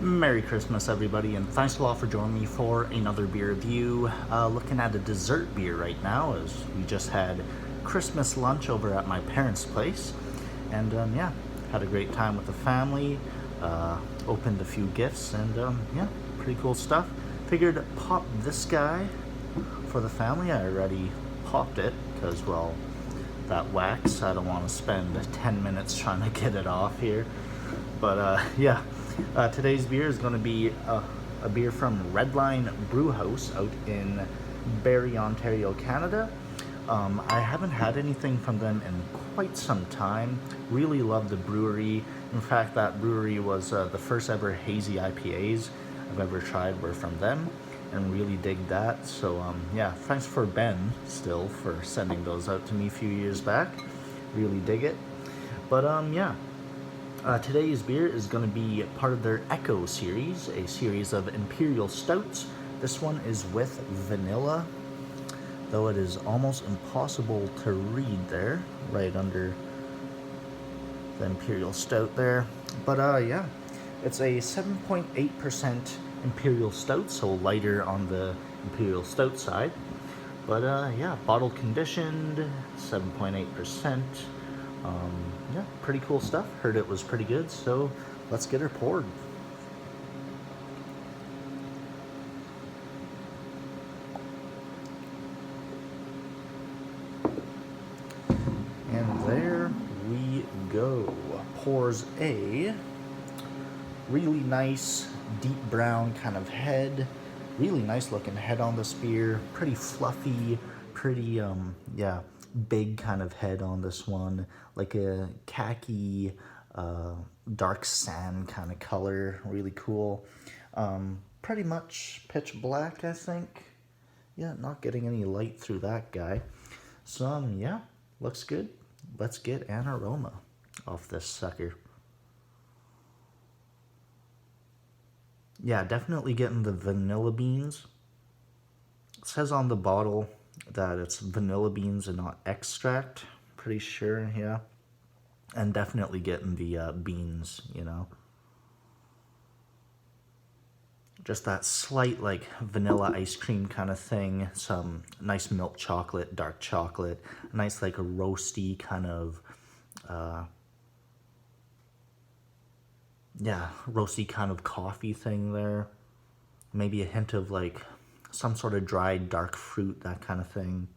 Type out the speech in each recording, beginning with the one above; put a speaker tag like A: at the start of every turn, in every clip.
A: Merry Christmas, everybody, and thanks a lot for joining me for another beer review. Looking at a dessert beer right now, as we just had Christmas lunch over at my parents' place, and yeah, had a great time with the family. Opened a few gifts, and yeah, pretty cool stuff. Figured pop this guy for the family. I already popped it because, well, that wax, I don't want to spend 10 minutes trying to get it off here. But yeah, today's beer is going to be a beer from Redline Brew House out in Barrie, Ontario, Canada. I haven't had anything from them in quite some time. Really love the brewery. In fact, that brewery was the first ever hazy IPAs I've ever tried were from them, and really dig that. So yeah, thanks for Ben still for sending those out to me a few years back. Really dig it. But yeah. Today's beer is going to be part of their Echo series, a series of Imperial Stouts. This one is with vanilla, though it is almost impossible to read there, right under the Imperial Stout there. But yeah, it's a 7.8% Imperial Stout, so lighter on the Imperial Stout side. But yeah, bottle conditioned, 7.8%. Yeah, pretty cool stuff. Heard it was pretty good, so let's get her poured. And there we go. Pours a really nice deep brown kind of head. Really nice looking head on this beer. Pretty fluffy, pretty yeah, big kind of head on this one, like a khaki dark sand kind of color. Really cool. Pretty much pitch black, I think. Yeah, not getting any light through that guy. So yeah, looks good. Let's get an aroma off this sucker. Yeah, definitely getting the vanilla beans. It says on the bottle that it's vanilla beans and not extract. Pretty sure, yeah. And definitely getting the beans, you know. Just that slight, like, vanilla ice cream kind of thing. Some nice milk chocolate, dark chocolate. A nice, like, a roasty kind of, yeah, roasty kind of coffee thing there. Maybe a hint of, like, some sort of dried dark fruit, that kind of thing.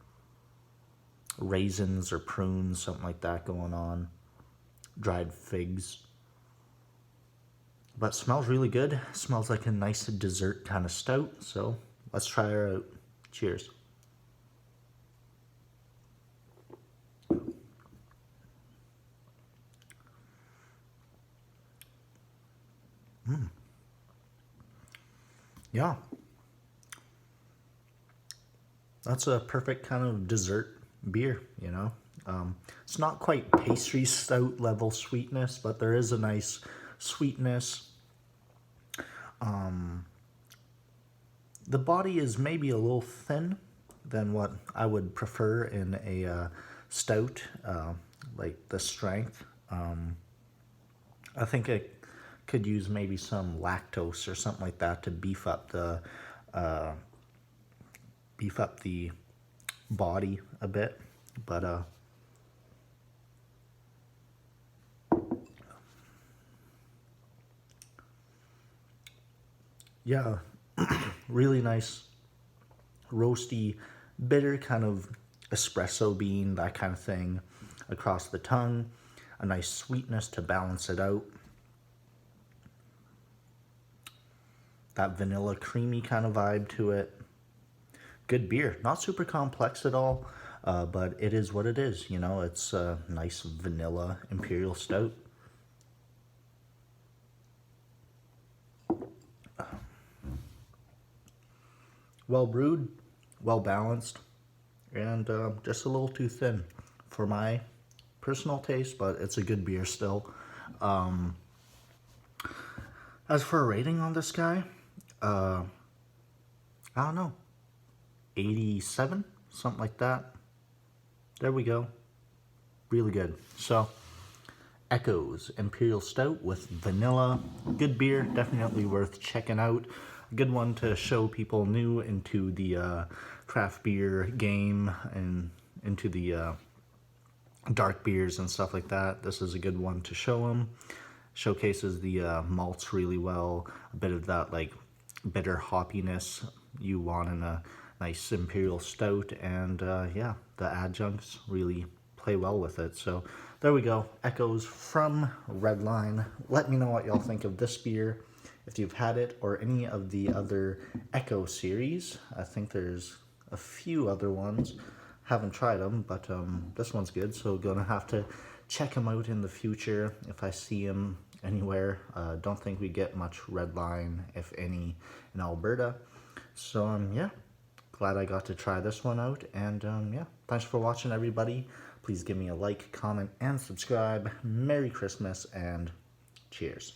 A: Raisins or prunes, something like that going on. Dried figs. But smells really good. Smells like a nice dessert kind of stout. So let's try her out. Cheers. Yeah. That's a perfect kind of dessert beer, you know. It's not quite pastry stout level sweetness, but there is a nice sweetness. The body is maybe a little thin than what I would prefer in a stout, like the strength. I think it could use maybe some lactose or something like that to beef up the body a bit, but yeah, really nice roasty, bitter kind of espresso bean, that kind of thing across the tongue. A nice sweetness to balance it out. That vanilla creamy kind of vibe to it. Good beer. Not super complex at all, but it is what it is. You know, it's a nice vanilla Imperial Stout. Well brewed, well balanced, and just a little too thin for my personal taste, but it's a good beer still. As for a rating on this guy, I don't know, 87, something like that. There we go. Really good. So Echoes Imperial Stout with vanilla. Good beer, definitely worth checking out. A good one to show people new into the craft beer game and into the dark beers and stuff like that. This is a good one to show them. Showcases the malts really well. A bit of that like bitter hoppiness you want in a nice Imperial Stout, and yeah, the adjuncts really play well with it. So there we go, Echoes from Redline. Let me know what y'all think of this beer, if you've had it, or any of the other Echo series. I think there's a few other ones. Haven't tried them, but this one's good, so gonna have to check them out in the future if I see them anywhere. Don't think we get much Redline, if any, in Alberta. So yeah, glad I got to try this one out, and yeah, thanks for watching, everybody. Please give me a like, comment, and subscribe. Merry Christmas, and cheers.